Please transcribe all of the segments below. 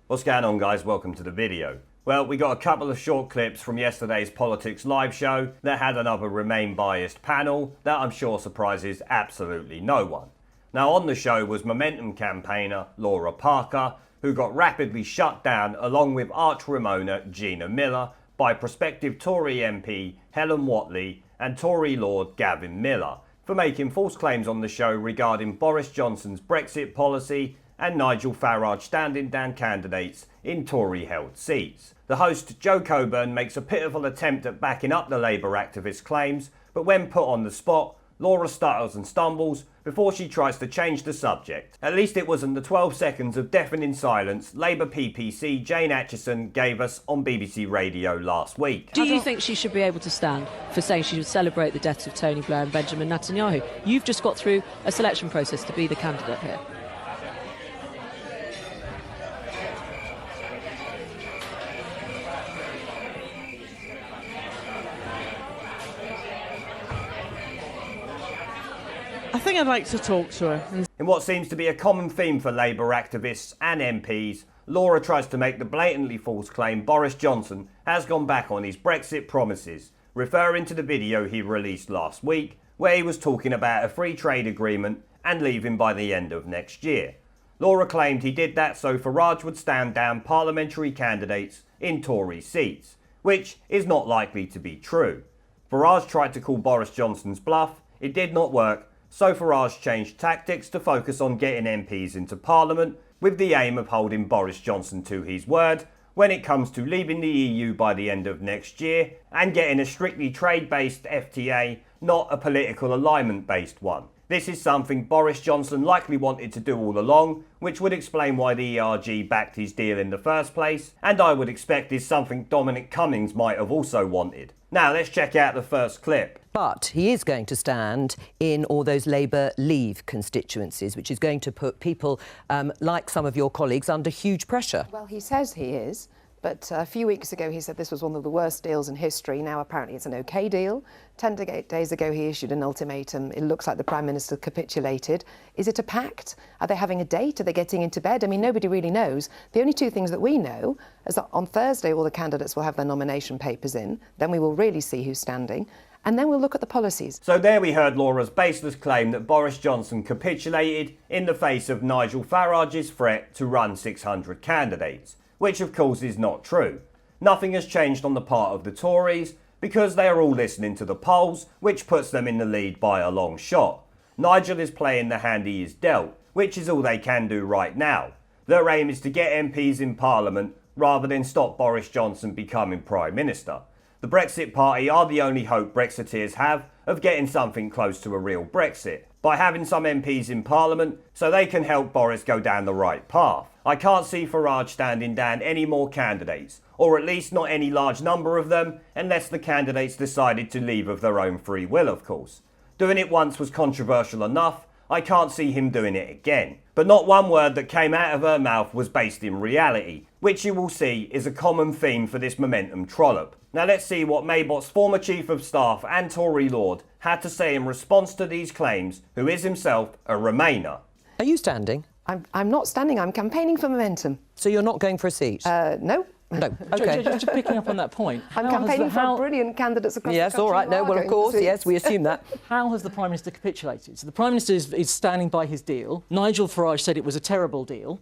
What's going on, guys? Welcome to the video. Well, we got a couple of short clips from yesterday's Politics live show that had another Remain biased panel that I'm sure surprises absolutely no one. Now, on the show was Momentum campaigner Laura Parker, who got rapidly shut down along with arch Ramona Gina Miller by prospective Tory MP Helen Whatley and Tory Lord Gavin Miller for making false claims on the show regarding Boris Johnson's Brexit policy and Nigel Farage standing down candidates in Tory-held seats. The host, Joe Coburn, makes a pitiful attempt at backing up the Labour activist claims, but when put on the spot, Laura stutters and stumbles before she tries to change the subject. At least it wasn't the 12 seconds of deafening silence Labour PPC Jane Atchison gave us on BBC Radio last week. Do you think she should be able to stand for saying she should celebrate the deaths of Tony Blair and Benjamin Netanyahu? You've just got through a selection process to be the candidate here. I think I'd like to talk to her. In what seems to be a common theme for Labour activists and MPs, Laura tries to make the blatantly false claim Boris Johnson has gone back on his Brexit promises, referring to the video he released last week, where he was talking about a free trade agreement and leaving by the end of next year. Laura claimed he did that so Farage would stand down parliamentary candidates in Tory seats, which is not likely to be true. Farage tried to call Boris Johnson's bluff, it did not work, so Farage changed tactics to focus on getting MPs into Parliament with the aim of holding Boris Johnson to his word when it comes to leaving the EU by the end of next year and getting a strictly trade-based FTA, not a political alignment-based one. This is something Boris Johnson likely wanted to do all along, which would explain why the ERG backed his deal in the first place, and I would expect is something Dominic Cummings might have also wanted. Now let's check out the first clip. But he is going to stand in all those Labour Leave constituencies, which is going to put people like some of your colleagues under huge pressure. Well, he says he is, but a few weeks ago he said this was one of the worst deals in history. Now apparently it's an OK deal. 10 days ago he issued an ultimatum. It looks like the Prime Minister capitulated. Is it a pact? Are they having a date? Are they getting into bed? I mean, nobody really knows. The only two things that we know is that on Thursday all the candidates will have their nomination papers in. Then we will really see who's standing. And then we'll look at the policies. So there we heard Laura's baseless claim that Boris Johnson capitulated in the face of Nigel Farage's threat to run 600 candidates, which of course is not true. Nothing has changed on the part of the Tories because they are all listening to the polls, which puts them in the lead by a long shot. Nigel is playing the hand he is dealt, which is all they can do right now. Their aim is to get MPs in Parliament rather than stop Boris Johnson becoming Prime Minister. The Brexit Party are the only hope Brexiteers have of getting something close to a real Brexit, by having some MPs in Parliament so they can help Boris go down the right path. I can't see Farage standing down any more candidates, or at least not any large number of them, unless the candidates decided to leave of their own free will, of course. Doing it once was controversial enough, I can't see him doing it again. But not one word that came out of her mouth was based in reality, which you will see is a common theme for this Momentum trollop. Now let's see what Maybot's former Chief of Staff and Tory Lord had to say in response to these claims, who is himself a Remainer. Are you standing? I'm not standing, I'm campaigning for Momentum. So you're not going for a seat? No. No, OK. Just picking up on that point. I'm campaigning for brilliant candidates across the country. Yes, all right, no, well, of course, yes, we assume that. How has the Prime Minister capitulated? So the Prime Minister is standing by his deal. Nigel Farage said it was a terrible deal.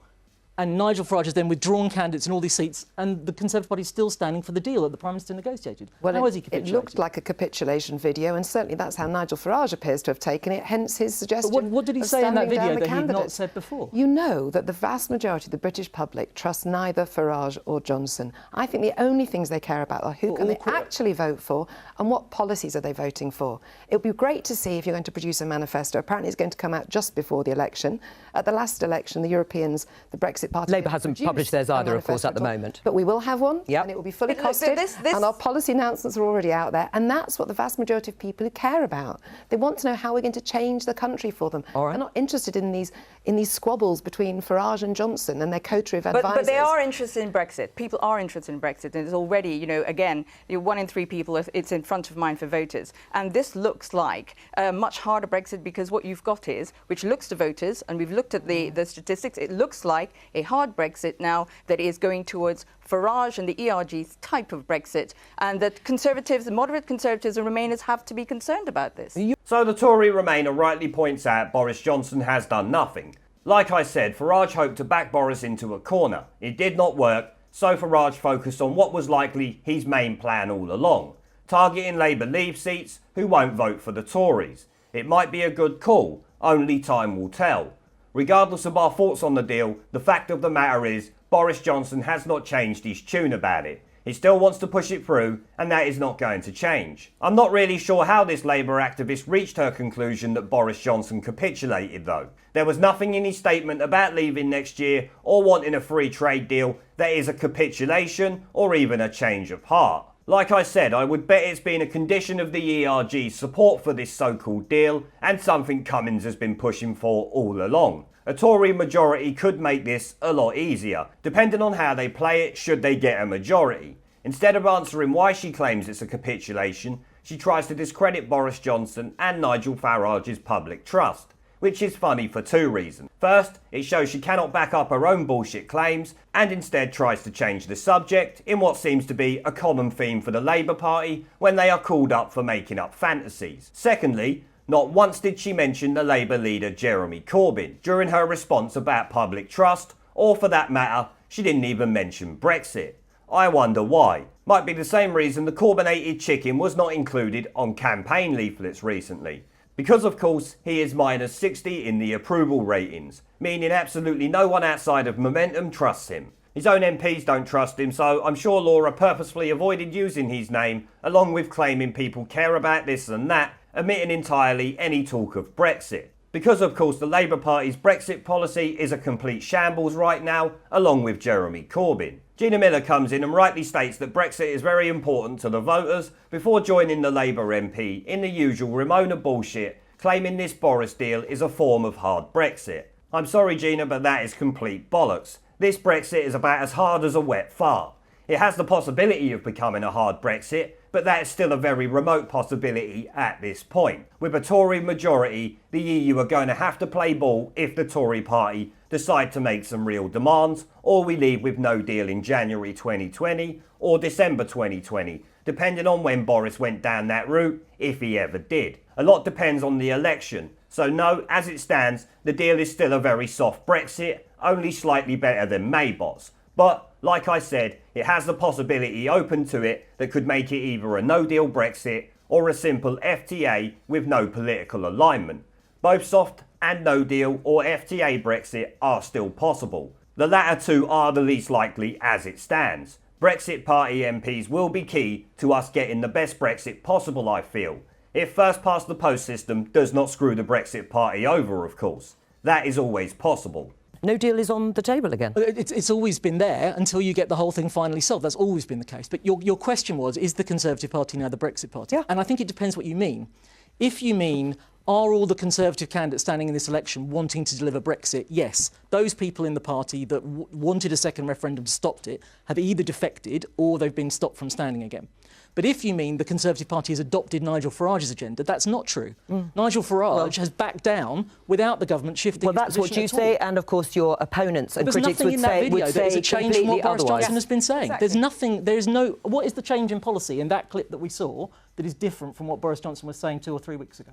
And Nigel Farage has then withdrawn candidates in all these seats, and the Conservative Party is still standing for the deal that the Prime Minister negotiated. Well, how has he capitulated? It looked like a capitulation video, and certainly that's how Nigel Farage appears to have taken it, hence his suggestion. But what did he say in that video that he had not said before? You know that the vast majority of the British public trust neither Farage or Johnson. I think the only things they care about are who can they actually vote for and what policies are they voting for. It would be great to see if you're going to produce a manifesto. Apparently it's going to come out just before the election. At the last election, the Europeans, the Brexit Party... Labour hasn't published theirs either, of course, at the moment. But we will have one, and it will be fully costed, and our policy announcements are already out there, and that's what the vast majority of people care about. They want to know how we're going to change the country for them. All right. They're not interested in these in these squabbles between Farage and Johnson and their coterie of advisors. But they are interested in Brexit. People are interested in Brexit. And it's already, you know, again, 1 in 3 people, it's in front of mind for voters. And this looks like a much harder Brexit, because what you've got is, which looks to voters, and we've looked at the statistics, it looks like a hard Brexit now that is going towards Farage and the ERG's type of Brexit, and that Conservatives, moderate Conservatives and Remainers have to be concerned about this. So the Tory Remainer rightly points out Boris Johnson has done nothing. Like I said, Farage hoped to back Boris into a corner. It did not work, so Farage focused on what was likely his main plan all along, targeting Labour Leave seats who won't vote for the Tories. It might be a good call, only time will tell. Regardless of our thoughts on the deal, the fact of the matter is Boris Johnson has not changed his tune about it. He still wants to push it through, and that is not going to change. I'm not really sure how this Labour activist reached her conclusion that Boris Johnson capitulated though. There was nothing in his statement about leaving next year or wanting a free trade deal that is a capitulation or even a change of heart. Like I said, I would bet it's been a condition of the ERG's support for this so-called deal, and something Cummins has been pushing for all along. A Tory majority could make this a lot easier, depending on how they play it should they get a majority. Instead of answering why she claims it's a capitulation, she tries to discredit Boris Johnson and Nigel Farage's public trust, which is funny for 2 reasons. First, it shows she cannot back up her own bullshit claims, and instead tries to change the subject in what seems to be a common theme for the Labour Party when they are called up for making up fantasies. Secondly, not once did she mention the Labour leader Jeremy Corbyn during her response about public trust, or for that matter, she didn't even mention Brexit. I wonder why. Might be the same reason the Corbynated chicken was not included on campaign leaflets recently. Because of course, he is -60 in the approval ratings, meaning absolutely no one outside of Momentum trusts him. His own MPs don't trust him, so I'm sure Laura purposefully avoided using his name, along with claiming people care about this and that, omitting entirely any talk of Brexit. Because of course the Labour Party's Brexit policy is a complete shambles right now, along with Jeremy Corbyn. Gina Miller comes in and rightly states that Brexit is very important to the voters before joining the Labour MP in the usual Ramona bullshit, claiming this Boris deal is a form of hard Brexit. I'm sorry Gina, but that is complete bollocks. This Brexit is about as hard as a wet fart. It has the possibility of becoming a hard Brexit, but that is still a very remote possibility at this point. With a Tory majority, the EU are going to have to play ball if the Tory party decide to make some real demands, or we leave with no deal in January 2020 or December 2020, depending on when Boris went down that route, if he ever did. A lot depends on the election, so no, as it stands, the deal is still a very soft Brexit, only slightly better than Maybot's. But, like I said, it has the possibility open to it that could make it either a no-deal Brexit or a simple FTA with no political alignment. Both soft and no-deal or FTA Brexit are still possible. The latter two are the least likely as it stands. Brexit Party MPs will be key to us getting the best Brexit possible, I feel. If first past the post system does not screw the Brexit Party over, of course. That is always possible. No deal is on the table again. It's always been there until you get the whole thing finally solved. That's always been the case. But your question was, is the Conservative Party now the Brexit Party? Yeah. And I think it depends what you mean. If you mean, are all the Conservative candidates standing in this election wanting to deliver Brexit? Yes. Those people in the party that wanted a second referendum, stopped it, have either defected or they've been stopped from standing again. But if you mean the Conservative Party has adopted Nigel Farage's agenda, that's not true. Nigel Farage has backed down without the government shifting. Well, that's what you say, and of course your opponents and There's critics nothing would in that say video that is a change from what Boris otherwise. Johnson has been saying. Exactly. There's nothing. There is no. What is the change in policy in that clip that we saw that is different from what Boris Johnson was saying 2 or 3 weeks ago?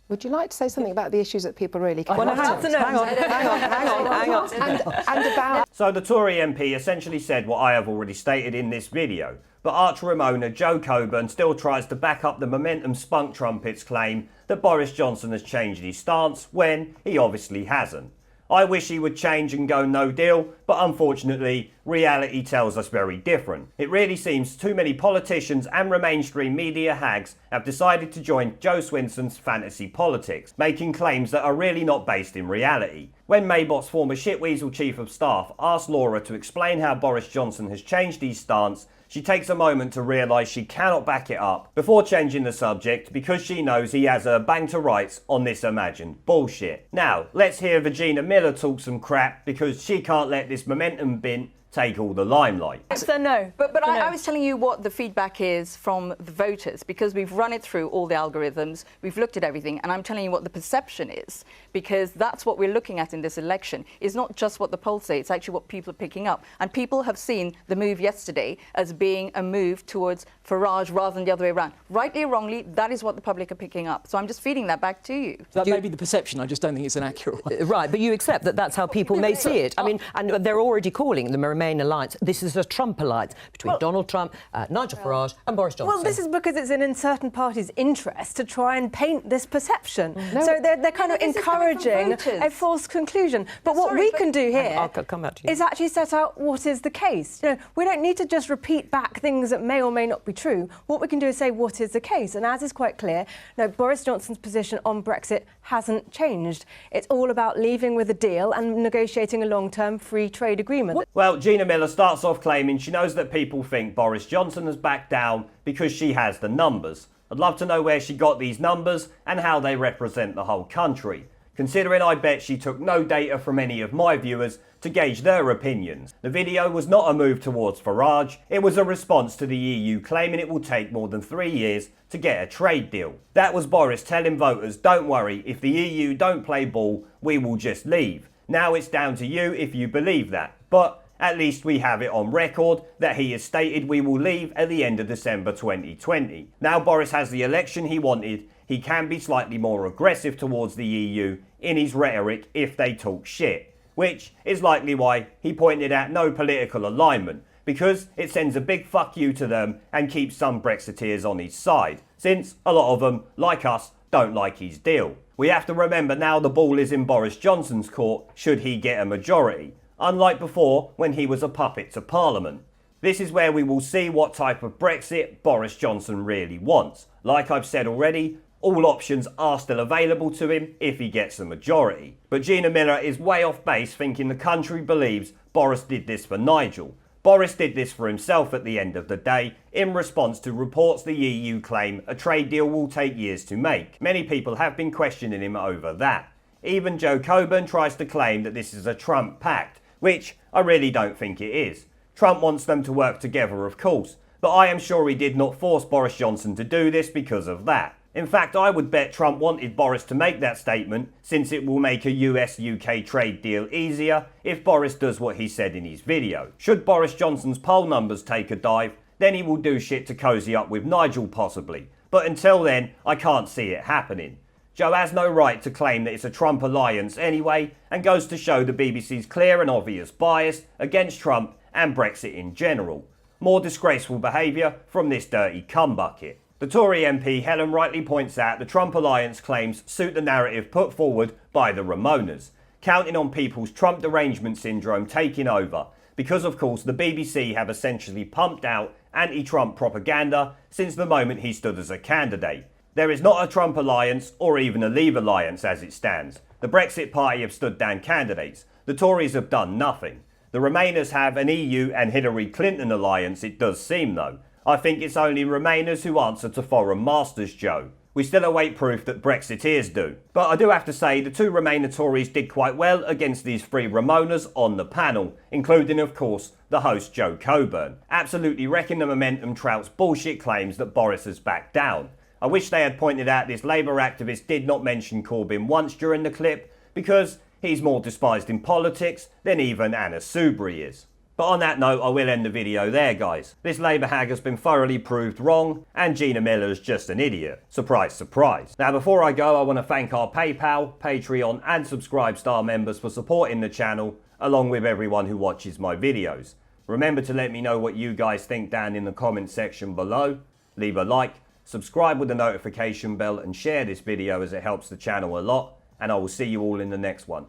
Would you like to say something about the issues that people really care Well, about? hang on. And about... So the Tory MP essentially said what I have already stated in this video, but Arch Ramona Joe Coburn still tries to back up the Momentum spunk trumpets claim that Boris Johnson has changed his stance when he obviously hasn't. I wish he would change and go no deal, but unfortunately, reality tells us very different. It really seems too many politicians and mainstream media hags have decided to join Joe Swinson's fantasy politics, making claims that are really not based in reality. When Maybot's former shitweasel chief of staff asked Laura to explain how Boris Johnson has changed his stance, She takes a moment to realise she cannot back it up before changing the subject because she knows he has her bang to rights on this imagined bullshit. Now, let's hear Gina Miller talk some crap because she can't let this momentum bin take all the limelight. So no. But I was telling you what the feedback is from the voters, because we've run it through all the algorithms, we've looked at everything, and I'm telling you what the perception is, because that's what we're looking at in this election. It's not just what the polls say, it's actually what people are picking up. And people have seen the move yesterday as being a move towards Farage rather than the other way around. Rightly or wrongly, that is what the public are picking up. So I'm just feeding that back to you. That may be the perception, I just don't think it's an accurate one. Right, but you accept that that's how people may see it. I mean, and they're already calling the Remain alliance. This is a Trump alliance between Donald Trump, Nigel Farage and Boris Johnson. Well, this is because it's in certain parties' interest to try and paint this perception. So they're kind of encouraging a false conclusion. But what we can do here I'll come back to you. is actually set out what is the case. You know, we don't need to just repeat back things that may or may not be true. What we can do is say what is the case. And as is quite clear, no, Boris Johnson's position on Brexit hasn't changed. It's all about leaving with a deal and negotiating a long-term free trade agreement. Well, Gina Miller starts off claiming she knows that people think Boris Johnson has backed down because she has the numbers. I'd love to know where she got these numbers and how they represent the whole country, considering I bet she took no data from any of my viewers to gauge their opinions. The video was not a move towards Farage, it was a response to the EU claiming it will take more than 3 years to get a trade deal. That was Boris telling voters, don't worry, if the EU don't play ball, we will just leave. Now it's down to you if you believe that. But at least we have it on record that he has stated we will leave at the end of December 2020. Now Boris has the election he wanted, he can be slightly more aggressive towards the EU in his rhetoric if they talk shit, which is likely why he pointed at no political alignment, because it sends a big fuck you to them and keeps some Brexiteers on his side, since a lot of them, like us, don't like his deal. We have to remember now the ball is in Boris Johnson's court should he get a majority, unlike before when he was a puppet to Parliament. This is where we will see what type of Brexit Boris Johnson really wants. Like I've said already, all options are still available to him if he gets a majority. But Gina Miller is way off base thinking the country believes Boris did this for Nigel. Boris did this for himself at the end of the day in response to reports the EU claim a trade deal will take years to make. Many people have been questioning him over that. Even Joe Coburn tries to claim that this is a Trump pact, which I really don't think it is. Trump wants them to work together, of course, but I am sure he did not force Boris Johnson to do this because of that. In fact, I would bet Trump wanted Boris to make that statement since it will make a US-UK trade deal easier if Boris does what he said in his video. Should Boris Johnson's poll numbers take a dive, then he will do shit to cozy up with Nigel possibly. But until then, I can't see it happening. Joe has no right to claim that it's a Trump alliance anyway, and goes to show the BBC's clear and obvious bias against Trump and Brexit in general. More disgraceful behaviour from this dirty cumbucket. The Tory MP Helen rightly points out the Trump alliance claims suit the narrative put forward by the Ramonas, counting on people's Trump derangement syndrome taking over, because of course the BBC have essentially pumped out anti-Trump propaganda since the moment he stood as a candidate. There is not a Trump alliance or even a Leave alliance as it stands. The Brexit Party have stood down candidates. The Tories have done nothing. The Remainers have an EU and Hillary Clinton alliance, it does seem though. I think it's only Remainers who answer to foreign masters, Joe. We still await proof that Brexiteers do. But I do have to say the two Remainer Tories did quite well against these three Ramonas on the panel, including of course the host Joe Coburn, absolutely wrecking the momentum trouts bullshit claims that Boris has backed down. I wish they had pointed out this Labour activist did not mention Corbyn once during the clip, because he's more despised in politics than even Anna Soubry is. But on that note, I will end the video there, guys. This Labour hag has been thoroughly proved wrong, and Gina Miller is just an idiot. Surprise, surprise. Now, before I go, I want to thank our PayPal, Patreon, and Subscribe Star members for supporting the channel, along with everyone who watches my videos. Remember to let me know what you guys think down in the comment section below. Leave a like, subscribe with the notification bell, and share this video as it helps the channel a lot. And I will see you all in the next one.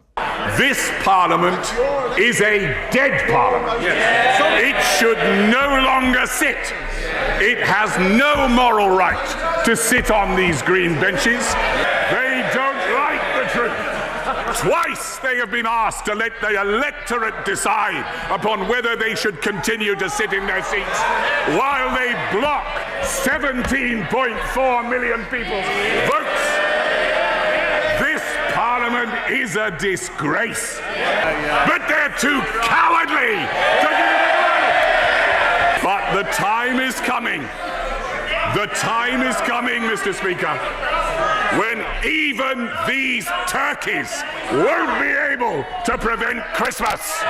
This Parliament is a dead Parliament. It should no longer sit. It has no moral right to sit on these green benches. They don't like the truth. Twice they have been asked to let the electorate decide upon whether they should continue to sit in their seats, while they block 17.4 million people's votes. This Parliament is a disgrace. But they're too cowardly to give it a go. But the time is coming. The time is coming, Mr. Speaker, when even these turkeys won't be able to prevent Christmas.